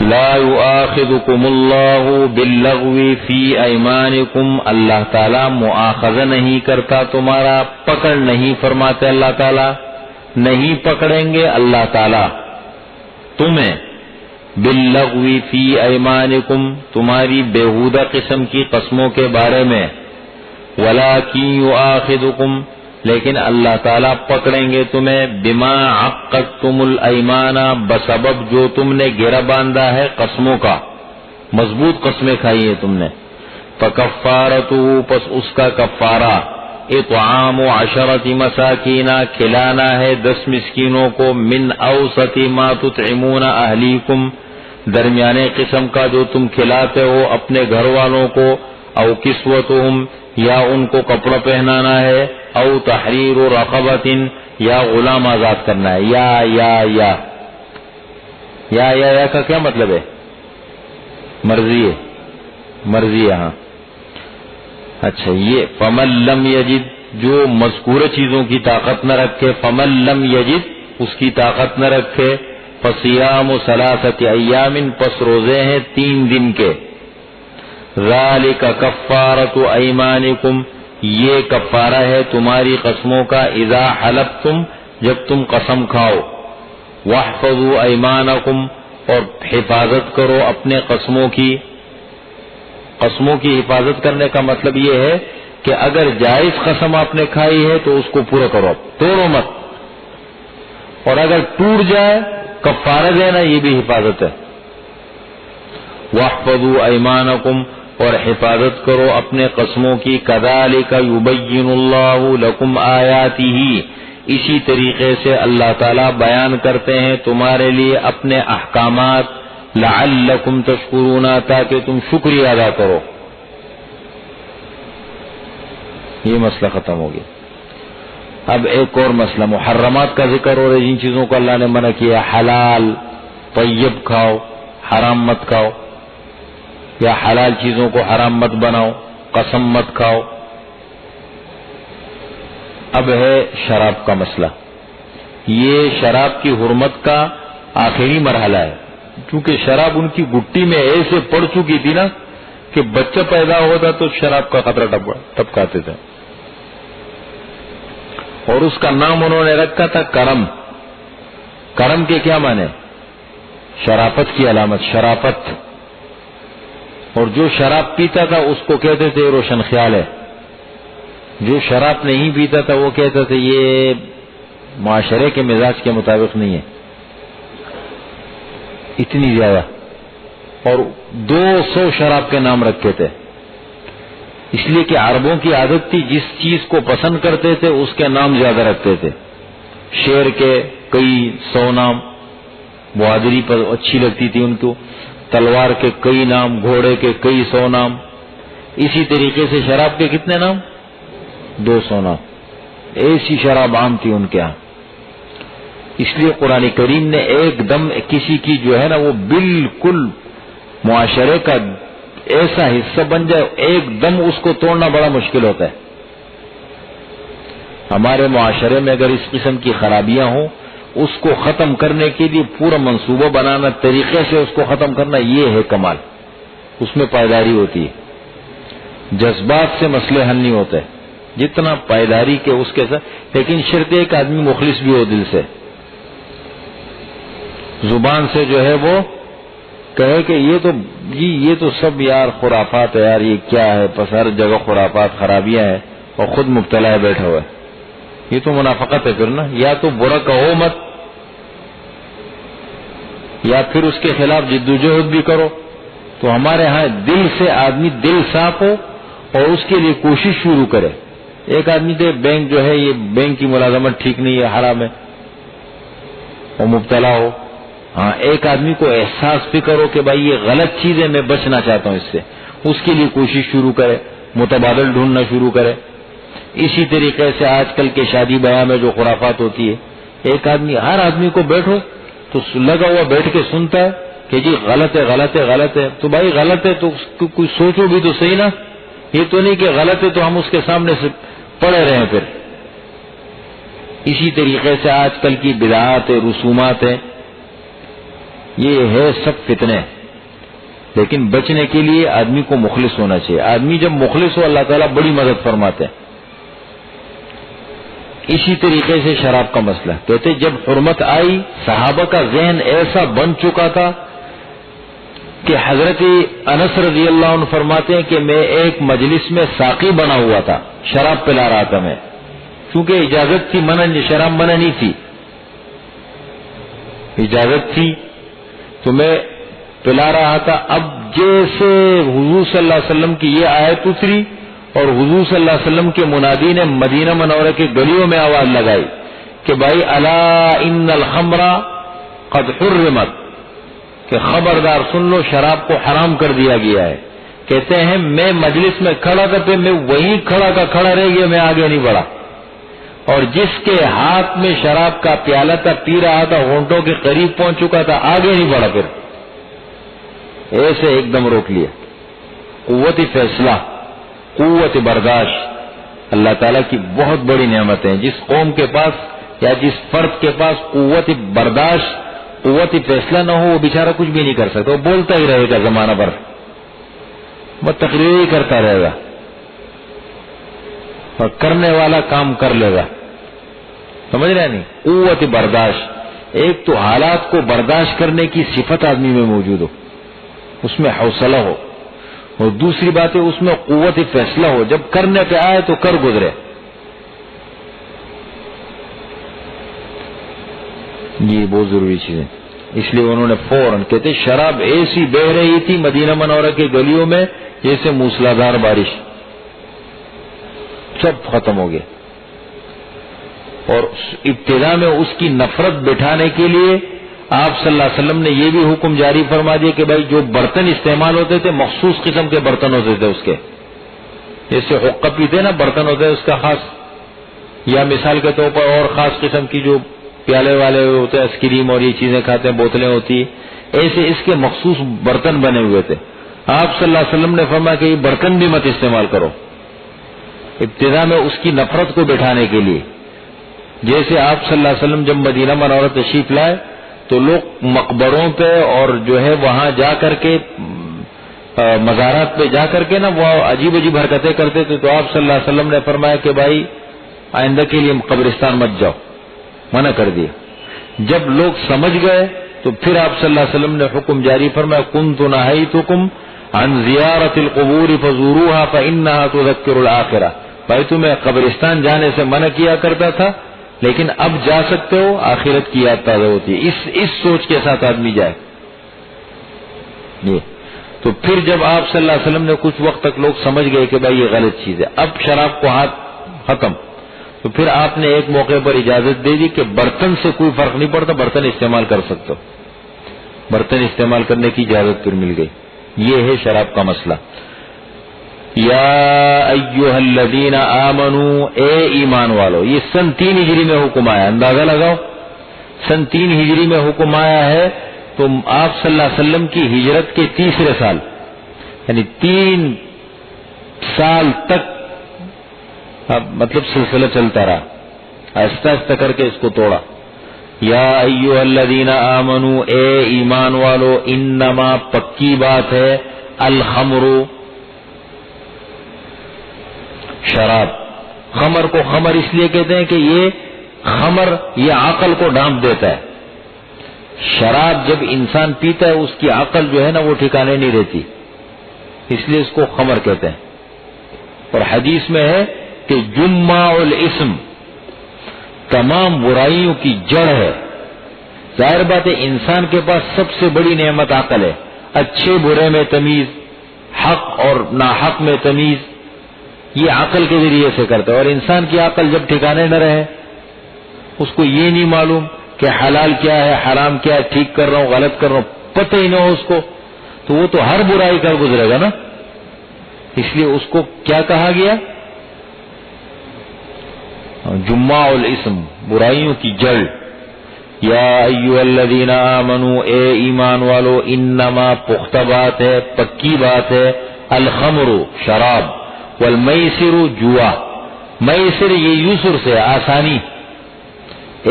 لا یؤاخذکم اللہ باللغو فی ایمانکم. اللہ تعالیٰ مؤاخذہ نہیں کرتا تمہارا، پکڑ نہیں فرماتے اللہ تعالیٰ، نہیں پکڑیں گے اللہ تعالیٰ تمہیں باللغو فی ایمانکم، تمہاری بیہودہ قسم کی قسموں کے بارے میں. ولکن یؤاخذکم، لیکن اللہ تعالیٰ پکڑیں گے تمہیں بما عقدتم الایمان، بسبب جو تم نے گرہ باندھا ہے قسموں کا، مضبوط قسمیں کھائی ہیں تم نے. فکفارتہ، پس اس کا کفارہ اطعام 10 مساکین، کھلانا ہے 10 مسکینوں کو. من اوسط ما تطعمون اہلیکم، درمیانے قسم کا جو تم کھلاتے ہو اپنے گھر والوں کو. او کسوتہم، یا ان کو کپڑا پہنانا ہے. او تحریر رقبۃ، یا غلام آزاد کرنا ہے. یا کا کیا مطلب ہے؟ مرضی ہے، مرضی ہے. ہاں اچھا. یہ فمن لم یجد، جو مذکورہ چیزوں کی طاقت نہ رکھے، فمن لم یجد اس کی طاقت نہ رکھے، فصیام 3 ایام، پس روزے ہیں 3 دن کے. ذالک کفارۃ ایمانکم، یہ کفارہ ہے تمہاری قسموں کا. اذا حلفتم، جب تم قسم کھاؤ. واحفظوا ایمانکم، اور حفاظت کرو اپنے قسموں کی. قسموں کی حفاظت کرنے کا مطلب یہ ہے کہ اگر جائز قسم آپ نے کھائی ہے تو اس کو پورا کرو، توڑو مت. اور اگر ٹوٹ جائے کفارہ دینا، یہ بھی حفاظت ہے. واحفظوا ایمانکم، اور حفاظت کرو اپنے قسموں کی. کذالک یبین اللہ لکم آیاتہ، اسی طریقے سے اللہ تعالیٰ بیان کرتے ہیں تمہارے لیے اپنے احکامات. لعلکم تشکرون، تاکہ تم شکریہ ادا کرو. یہ مسئلہ ختم ہو گیا. اب ایک اور مسئلہ محرمات کا ذکر ہو رہا ہے. جن چیزوں کو اللہ نے منع کیا، حلال طیب کھاؤ، حرام مت کھاؤ، یا حلال چیزوں کو حرام مت بناؤ، قسم مت کھاؤ. اب ہے شراب کا مسئلہ. یہ شراب کی حرمت کا آخری مرحلہ ہے. کیونکہ شراب ان کی گٹی میں ایسے پڑ چکی تھی نا کہ بچہ پیدا ہوتا تو شراب کا خطرہ ٹپکاتے تھے. اور اس کا نام انہوں نے رکھا تھا کرم. کرم کے کیا معنی؟ شرافت کی علامت، شرافت. اور جو شراب پیتا تھا اس کو کہتے تھے روشن خیال ہے. جو شراب نہیں پیتا تھا وہ کہتا تھا یہ معاشرے کے مزاج کے مطابق نہیں ہے. اتنی زیادہ. اور 200 شراب کے نام رکھے تھے. اس لیے کہ عربوں کی عادت تھی جس چیز کو پسند کرتے تھے اس کے نام زیادہ رکھتے تھے. شیر کے کئی 100 نام، بہادری پر اچھی لگتی تھی ان کو، تلوار کے کئی نام، گھوڑے کے کئی 100 نام. اسی طریقے سے شراب کے کتنے نام؟ 200 نام. ایسی شراب عام تھی ان کے ہاں. اس لیے قرآن کریم نے ایک دم کسی کی جو ہے نا وہ بالکل معاشرے کا ایسا حصہ بن جائے، ایک دم اس کو توڑنا بڑا مشکل ہوتا ہے. ہمارے معاشرے میں اگر اس قسم کی خرابیاں ہوں، اس کو ختم کرنے کے لیے پورا منصوبہ بنانا، طریقے سے اس کو ختم کرنا، یہ ہے کمال. اس میں پائیداری ہوتی ہے. جذبات سے مسئلے حل نہیں ہوتے جتنا پائیداری کے اس کے ساتھ. لیکن شرط ایک آدمی مخلص بھی ہو دل سے، زبان سے جو ہے وہ کہے کہ یہ تو سب یار خرافات ہے، یار یہ کیا ہے، بس ہر جگہ خرافات خرابیاں ہیں، اور خود مبتلا ہے بیٹھا ہوا ہے. یہ تو منافقت ہے پھر نا. یا تو برا کہو مت، یا پھر اس کے خلاف جدوجہد بھی کرو. تو ہمارے ہاں دل سے آدمی دل صاف ہو اور اس کے لیے کوشش شروع کرے. ایک آدمی دے بینک جو ہے، یہ بینک کی ملازمت ٹھیک نہیں ہے، حرام ہے، وہ مبتلا ہو. ہاں ایک آدمی کو احساس فکر ہو کہ بھائی یہ غلط چیز ہے، میں بچنا چاہتا ہوں اس سے، اس کے لیے کوشش شروع کرے، متبادل ڈھونڈنا شروع کرے. اسی طریقے سے آج کل کے شادی بیاہ میں جو خرافات ہوتی ہے، ایک آدمی، ہر آدمی کو بیٹھو تو لگا ہوا بیٹھ کے سنتا ہے کہ جی غلط ہے غلط ہے غلط ہے. تو بھائی غلط ہے تو کوئی سوچو بھی تو صحیح نا. یہ تو نہیں کہ غلط ہے تو ہم اس کے سامنے سے پڑے رہیں پھر. اسی طریقے سے آج کل کی بدعات رسومات ہیں، یہ ہے سب فتنے. لیکن بچنے کے لیے آدمی کو مخلص ہونا چاہیے. آدمی جب مخلص ہو اللہ تعالیٰ بڑی مدد فرماتے ہیں. اسی طریقے سے شراب کا مسئلہ، کہتے جب حرمت آئی صحابہ کا ذہن ایسا بن چکا تھا کہ حضرت انس رضی اللہ عنہ فرماتے ہیں کہ میں ایک مجلس میں ساقی بنا ہوا تھا، شراب پلا رہا تھا میں، کیونکہ اجازت تھی، شراب منع نہیں تھی، اجازت تھی تو میں پلا رہا تھا. اب جیسے حضور صلی اللہ علیہ وسلم کی یہ آیت اتری اور حضور صلی اللہ علیہ وسلم کے منادی نے مدینہ منورہ کے گلیوں میں آواز لگائی کہ بھائی الا ان الخمر قد حرمت، کہ خبردار سن لو شراب کو حرام کر دیا گیا ہے. کہتے ہیں میں مجلس میں کھڑا تھا، پہ میں وہیں کھڑا کا کھڑا رہ گیا، میں آگے نہیں بڑھا. اور جس کے ہاتھ میں شراب کا پیالہ تھا، پی رہا تھا، ہونٹوں کے قریب پہنچ چکا تھا، آگے نہیں بڑھا. پھر ایسے ایک دم روک لیا. قوت فیصلہ، قوت برداشت اللہ تعالیٰ کی بہت بڑی نعمت ہے. جس قوم کے پاس یا جس فرد کے پاس قوت برداشت، قوت فیصلہ نہ ہو، وہ بیچارہ کچھ بھی نہیں کر سکتا. وہ بولتا ہی رہے گا زمانہ بھر، وہ تقریر ہی کرتا رہے گا، اور کرنے والا کام کر لے گا. سمجھ رہے نہیں؟ قوت برداشت، ایک تو حالات کو برداشت کرنے کی صفت آدمی میں موجود ہو، اس میں حوصلہ ہو، اور دوسری بات ہے اس میں قوت فیصلہ ہو، جب کرنے پہ آئے تو کر گزرے. یہ بہت ضروری چیز ہے. اس لیے انہوں نے فوراً کہتے شراب ایسی بہ رہی تھی مدینہ منورہ کے گلیوں میں جیسے موسلادھار بارش، سب ختم ہو گیا. اور ابتدا میں اس کی نفرت بٹھانے کے لیے آپ صلی اللہ علیہ وسلم نے یہ بھی حکم جاری فرما دیا کہ بھائی جو برتن استعمال ہوتے تھے مخصوص قسم کے برتن ہوتے تھے اس کے، جیسے حقہ پیتے نا برتن ہوتے ہیں اس کا خاص، یا مثال کے طور پر اور خاص قسم کی جو پیالے والے ہوتے ہیں، آئس کریم اور یہ چیزیں کھاتے ہیں، بوتلیں ہوتی ہیں، ایسے اس کے مخصوص برتن بنے ہوئے تھے. آپ صلی اللہ علیہ وسلم نے فرمایا کہ یہ برتن بھی مت استعمال کرو، ابتدا میں اس کی نفرت کو بٹھانے کے لیے. جیسے آپ صلی اللہ علیہ وسلم جب مدینہ منورہ تشریف لائے تو لوگ مقبروں پہ اور جو ہے وہاں جا کر کے مزارات پہ جا کر کے نا وہ عجیب عجیب حرکتیں کرتے تھے. تو آپ صلی اللہ علیہ وسلم نے فرمایا کہ بھائی آئندہ کے لیے قبرستان مت جاؤ، منع کر دیا. جب لوگ سمجھ گئے تو پھر آپ صلی اللہ علیہ وسلم نے حکم جاری فرمایا کنت نہیتکم عن زیارت القبور فزوروها فانها تذکر الآخرہ. بھائی تمہیں قبرستان جانے سے منع کیا کرتا تھا، لیکن اب جا سکتے ہو، آخرت کی یاد تازہ ہوتی ہے. اس سوچ کے ساتھ آدمی جائے. یہ تو پھر جب آپ صلی اللہ علیہ وسلم نے کچھ وقت تک لوگ سمجھ گئے کہ بھائی یہ غلط چیز ہے، اب شراب کو ہاتھ ختم، تو پھر آپ نے ایک موقع پر اجازت دے دی کہ برتن سے کوئی فرق نہیں پڑتا، برتن استعمال کر سکتے ہو، برتن استعمال کرنے کی اجازت پھر مل گئی. یہ ہے شراب کا مسئلہ. یا ایھا الذین آمنوا، اے ایمان والو. یہ سن 3 ہجری میں حکم آیا، اندازہ لگاؤ، سن 3 ہجری میں حکم آیا ہے، تو آپ صلی اللہ علیہ وسلم کی ہجرت کے تیسرے سال، یعنی 3 سال تک اب مطلب سلسلہ چلتا رہا، آہستہ آہستہ کر کے اس کو توڑا. یا ایھا الذین آمنوا، اے ایمان والو، انما پکی بات ہے، الخمر شراب. خمر کو خمر اس لیے کہتے ہیں کہ یہ خمر یہ عقل کو ڈانپ دیتا ہے. شراب جب انسان پیتا ہے اس کی عقل جو ہے نا وہ ٹھکانے نہیں رہتی، اس لیے اس کو خمر کہتے ہیں. اور حدیث میں ہے کہ جمع الاسم، تمام برائیوں کی جڑ ہے. ظاہر بات ہے انسان کے پاس سب سے بڑی نعمت عقل ہے، اچھے برے میں تمیز، حق اور ناحق میں تمیز، یہ عقل کے ذریعے سے کرتا ہے. اور انسان کی عقل جب ٹھکانے نہ رہے، اس کو یہ نہیں معلوم کہ حلال کیا ہے، حرام کیا ہے، ٹھیک کر رہا ہوں غلط کر رہا ہوں، پتہ ہی نہ ہو اس کو، تو وہ تو ہر برائی کر گزرے گا نا. اس لیے اس کو کیا کہا گیا؟ جمع الاسم، برائیوں کی جڑ. یا ایھا الذین آمنوا، اے ایمان والو، انما پختہ بات ہے، پکی بات ہے، الخمر شراب، والمیسر جوا. میسر یہ یسر سے آسانی،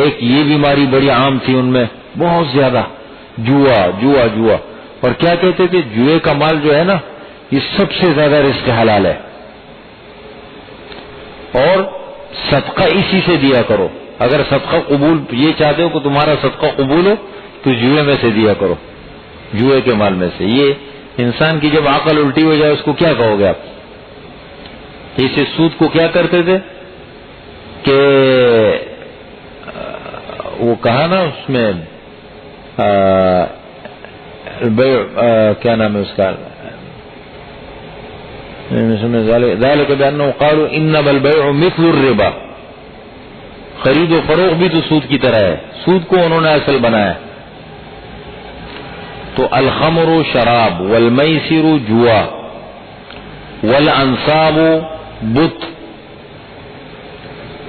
ایک یہ بیماری بڑی عام تھی ان میں بہت زیادہ، جوا جوا جوا. اور کیا کہتے تھے؟ جوئے کا مال جو ہے نا یہ سب سے زیادہ رزق حلال ہے، اور صدقہ اسی سے دیا کرو. اگر صدقہ قبول یہ چاہتے ہو کہ تمہارا صدقہ قبول ہو تو جوئے میں سے دیا کرو، جوئے کے مال میں سے. یہ انسان کی جب عقل الٹی ہو جائے اس کو کیا کہو گے آپ؟ اسے سود کو کیا کرتے تھے کہ وہ کہا نا اس میں کیا نام ہے اس کا، ذالک بأنہ قالوا انما البیع مثل الربا، خرید و فروخت بھی تو سود کی طرح ہے، سود کو انہوں نے اصل بنایا. تو الخمر شراب، والمیسر جوا، والانصاب بت.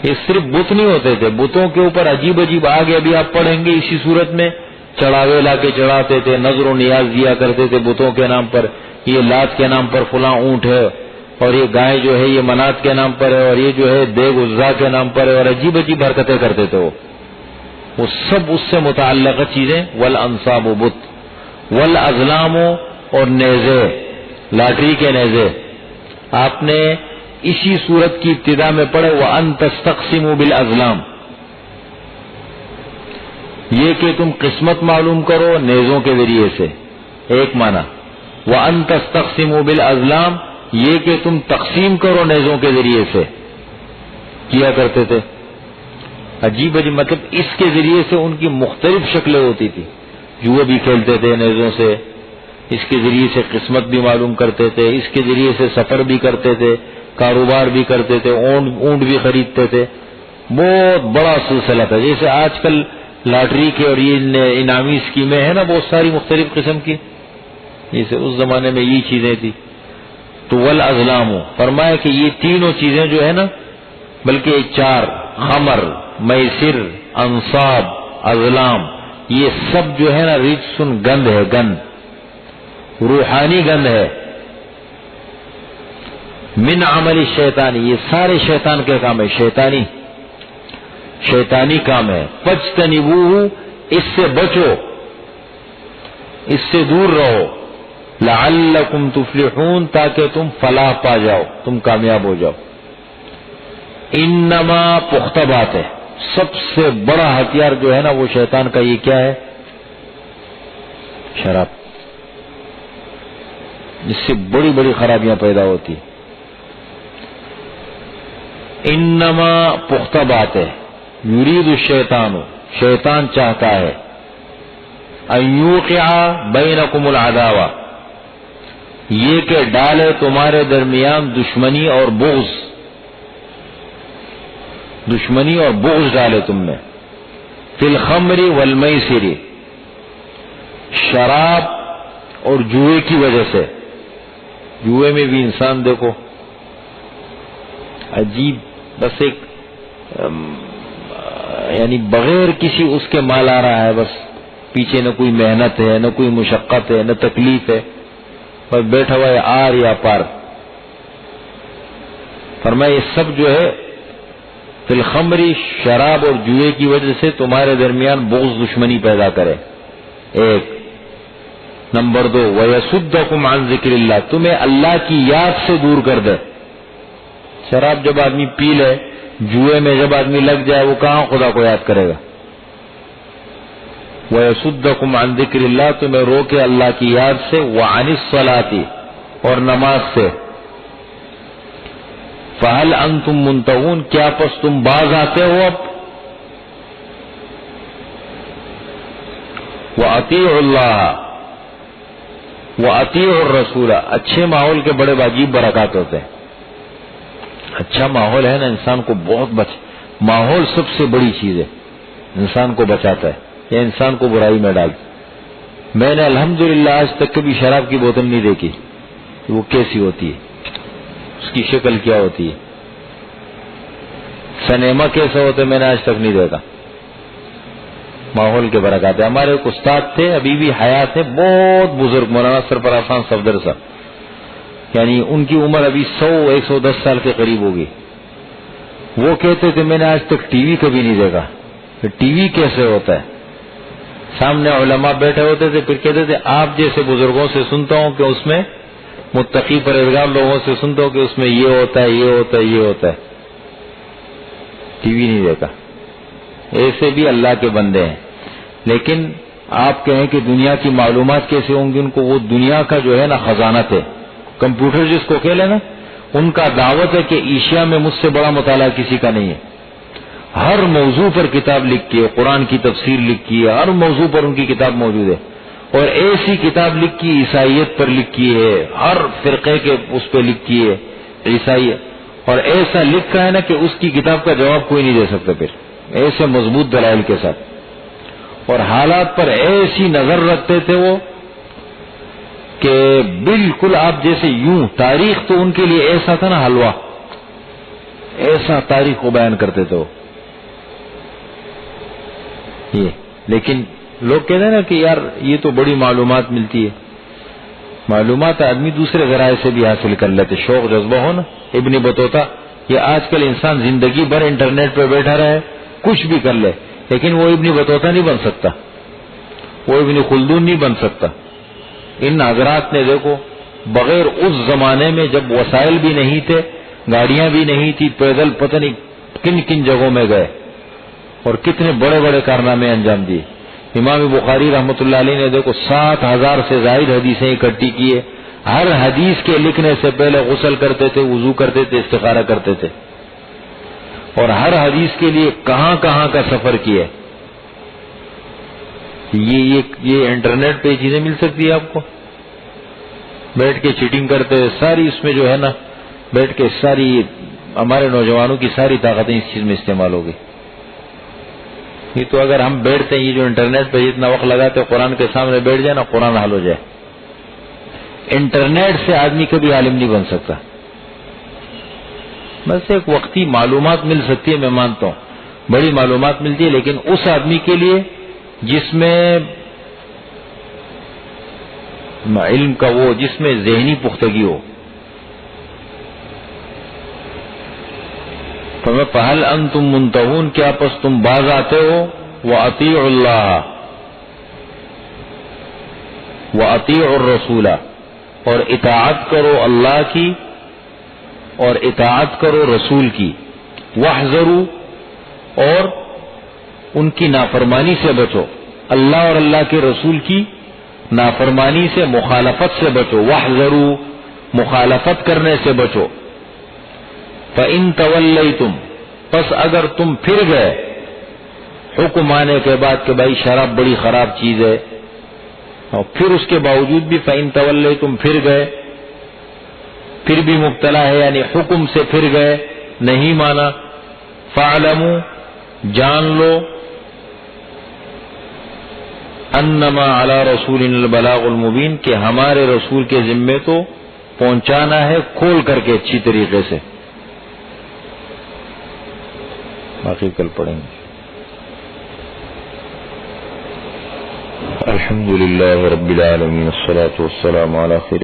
یہ صرف بت نہیں ہوتے تھے، بتوں کے اوپر عجیب عجیب آگے ابھی آپ پڑھیں گے اسی صورت میں چڑھاوے لا کے چڑھاتے تھے، نظر و نیاز دیا کرتے تھے بتوں کے نام پر. یہ لات کے نام پر فلاں اونٹ ہے، اور یہ گائے جو ہے یہ منات کے نام پر ہے، اور یہ جو ہے دیگ عزا کے نام پر ہے، اور عجیب عجیب حرکتیں کرتے تھے. وہ سب اس سے متعلقہ چیزیں. والانصاب بت، والازلام اور نیزے، لاٹری کے نیزے. آپ نے اسی صورت کی ابتدا میں پڑھے وَأَن تَسْتَقْسِمُوا بِالْأَزْلَامِ، یہ کہ تم قسمت معلوم کرو نیزوں کے ذریعے سے، ایک معنی. وَأَن تَسْتَقْسِمُوا بِالْأَزْلَامِ، یہ کہ تم تقسیم کرو نیزوں کے ذریعے سے کیا کرتے تھے. عجیب عجیب مطلب اس کے ذریعے سے ان کی مختلف شکلیں ہوتی تھی. جوئے بھی کھیلتے تھے نیزوں سے، اس کے ذریعے سے قسمت بھی معلوم کرتے تھے، اس کے ذریعے سے سفر بھی کرتے تھے، کاروبار بھی کرتے تھے، اونٹ بھی خریدتے تھے. بہت بڑا سلسلہ تھا. جیسے آج کل لاٹری کے اور یہ انعامی اسکیمیں ہیں نا بہت ساری مختلف قسم کی، جیسے اس زمانے میں یہ چیزیں تھی. تو والازلام، فرمایا کہ یہ تینوں چیزیں جو ہے نا، بلکہ 4، خمر، میسر، انصاب، ازلام، یہ سب جو ہے نا رجسن، گند ہے، گند، روحانی گند ہے. من عمل الشیطان، یہ سارے شیطان کے کام ہے، شیطانی کام ہے. فاجتنبوہ، اس سے بچو، اس سے دور رہو. لعلکم تفلحون، تاکہ تم فلاح پا جاؤ، تم کامیاب ہو جاؤ. انما پختہ بات ہے، سب سے بڑا ہتھیار جو ہے نا وہ شیطان کا یہ کیا ہے؟ شراب. اس سے بڑی بڑی خرابیاں پیدا ہوتی. انما پختہ بات ہے، یرید الشیطان، شیطان چاہتا ہے، ان یوقع بینکم العداوہ، یہ کہ ڈالے تمہارے درمیان دشمنی اور بغض، دشمنی اور بغض ڈالے تم نے، فی الخمر والمیسر، شراب اور جوئے کی وجہ سے۔ جوئے میں بھی انسان دیکھو عجیب، بس ایک یعنی بغیر کسی اس کے مال آ رہا ہے، بس پیچھے نہ کوئی محنت ہے، نہ کوئی مشقت ہے، نہ تکلیف ہے، بس بیٹھا ہوا ہے آر یا پار۔ فرمایا یہ سب جو ہے فی الخمر، شراب اور جوئے کی وجہ سے تمہارے درمیان بغض، دشمنی پیدا کرے، ایک۔ نمبر 2، وَيَصُدَّكُمْ عَنْ ذِكْرِ اللَّهِ، تمہیں اللہ کی یاد سے دور کر دے۔ شراب جب آدمی پی لے، جوئے میں جب آدمی لگ جائے، وہ کہاں خدا کو یاد کرے گا؟ وَيَصُدَّكُمْ عَنْ ذِكْرِ اللَّهِ، تمہیں روکے اللہ کی یاد سے، وَعَنِ الصَّلَاةِ، اور نماز سے۔ فَهَلْ أَنْتُمْ مُنْتَهُونَ، کیا پس تم باز آتے ہو اب؟ وَأَطِيعُوا اللَّهَ وَأَطِيعُوا الرَّسُولَ، اچھے ماحول کے بڑے عجیب برکات ہوتے ہیں۔ اچھا ماحول ہے نا، انسان کو بہت ماحول سب سے بڑی چیز ہے، انسان کو بچاتا ہے یا انسان کو برائی میں ڈال۔ میں نے الحمدللہ آج تک کبھی شراب کی بوتل نہیں دیکھی کہ وہ کیسی ہوتی ہے، اس کی شکل کیا ہوتی ہے، سنیما کیسا ہوتا ہے، میں نے آج تک نہیں دیکھا۔ ماحول کے برکات ہے۔ ہمارے ایک استاد تھے، ابھی بھی حیات ہے، بہت بزرگ، مولانا سرفراز خان صفدر صاحب، یعنی ان کی عمر ابھی 100-110 سال کے قریب ہوگی۔ وہ کہتے تھے میں نے آج تک ٹی وی کبھی نہیں دیکھا کہ ٹی وی کیسے ہوتا ہے۔ سامنے علماء بیٹھے ہوتے تھے، پھر کہتے تھے آپ جیسے بزرگوں سے سنتا ہوں کہ اس میں، متقی پرہیزگار لوگوں سے سنتا ہوں کہ اس میں یہ ہوتا ہے، یہ ہوتا ہے، یہ ہوتا ہے۔ ٹی وی نہیں دیکھا۔ ایسے بھی اللہ کے بندے ہیں، لیکن آپ کہیں کہ دنیا کی معلومات کیسے ہوں گی، ان کو وہ دنیا کا جو ہے نا خزانت ہے۔ کمپیوٹر جس کو کہہ لینا، ان کا دعوت ہے کہ ایشیا میں مجھ سے بڑا مطالعہ کسی کا نہیں ہے۔ ہر موضوع پر کتاب لکھی ہے، قرآن کی تفسیر لکھی ہے، ہر موضوع پر ان کی کتاب موجود ہے، اور ایسی کتاب لکھی عیسائیت پر لکھی ہے، ہر فرقے کے اس پہ لکھی ہے عیسائیت، اور ایسا لکھا ہے نا کہ اس کی کتاب کا جواب کوئی نہیں دے سکتا، پھر ایسے مضبوط دلائل کے ساتھ، اور حالات پر ایسی نظر رکھتے تھے وہ کہ بالکل آپ جیسے یوں، تاریخ تو ان کے لیے ایسا تھا نا حلوہ، ایسا تاریخ کو بیان کرتے تھے وہ۔ یہ لیکن لوگ کہتے ہیں نا کہ یار یہ تو بڑی معلومات ملتی ہے، معلومات آدمی دوسرے ذرائع سے بھی حاصل کر لیتے، شوق جذبہ ہو نا۔ ابن بطوطہ، یہ آج کل انسان زندگی بھر انٹرنیٹ پہ بیٹھا رہے، کچھ بھی کر لے، لیکن وہ ابن بطوطہ نہیں بن سکتا، وہ ابن خلدون نہیں بن سکتا۔ ان حضرات نے دیکھو، بغیر اس زمانے میں جب وسائل بھی نہیں تھے، گاڑیاں بھی نہیں تھی، پیدل پتہ نہیں کن کن جگہوں میں گئے اور کتنے بڑے بڑے کارنامے انجام دیے۔ امام بخاری رحمۃ اللہ علیہ نے دیکھو 7,000 سے زائد حدیثیں اکٹھی کیے، ہر حدیث کے لکھنے سے پہلے غسل کرتے تھے، وضو کرتے تھے، استخارہ کرتے تھے، اور ہر حدیث کے لیے کہاں کہاں کا سفر کیے۔ یہ انٹرنیٹ پہ یہ چیزیں مل سکتی ہے آپ کو، بیٹھ کے چیٹنگ کرتے ساری، اس میں جو ہے نا بیٹھ کے ساری ہمارے نوجوانوں کی ساری طاقتیں اس چیز میں استعمال ہو گئی۔ یہ تو اگر ہم بیٹھتے ہیں، یہ جو انٹرنیٹ پہ جتنا وقت لگاتے قرآن کے سامنے بیٹھ جائے نا، قرآن حل ہو جائے۔ انٹرنیٹ سے آدمی کبھی عالم نہیں بن سکتا، بس ایک وقتی معلومات مل سکتی ہے، میں مانتا ہوں بڑی معلومات ملتی ہے، لیکن اس آدمی کے لیے جس میں علم کا وہ، جس میں ذہنی پختگی ہو۔ فَهَلْ أَنْتُمْ مُنْتَهُونَ، کیا پس تم باز آتے ہو؟ وَأَطِيعُوا اللَّهَ وَأَطِيعُوا الرَّسُولَ، اور اطاعت کرو اللہ کی اور اطاعت کرو رسول کی، وَاحْذَرُوا، اور ان کی نافرمانی سے بچو، اللہ اور اللہ کے رسول کی نافرمانی سے، مخالفت سے بچو، وَاحْذَرُوا، مخالفت کرنے سے بچو۔ فَإِن تَوَلَّيْتُمْ، پس اگر تم پھر گئے حکم آنے کے بعد کہ بھائی شراب بڑی خراب چیز ہے، اور پھر اس کے باوجود بھی فَإِن تَوَلَّيْتُمْ، پھر گئے، پھر بھی مبتلا ہے، یعنی حکم سے پھر گئے، نہیں مانا، فاعلموا جان لو، انما علی رسولنا البلاغ المبین کہ ہمارے رسول کے ذمے تو پہنچانا ہے کھول کر کے اچھی طریقے سے. باقی کل پڑھیں گے. الحمدللہ رب العالمین، الصلاۃ والسلام علی خیر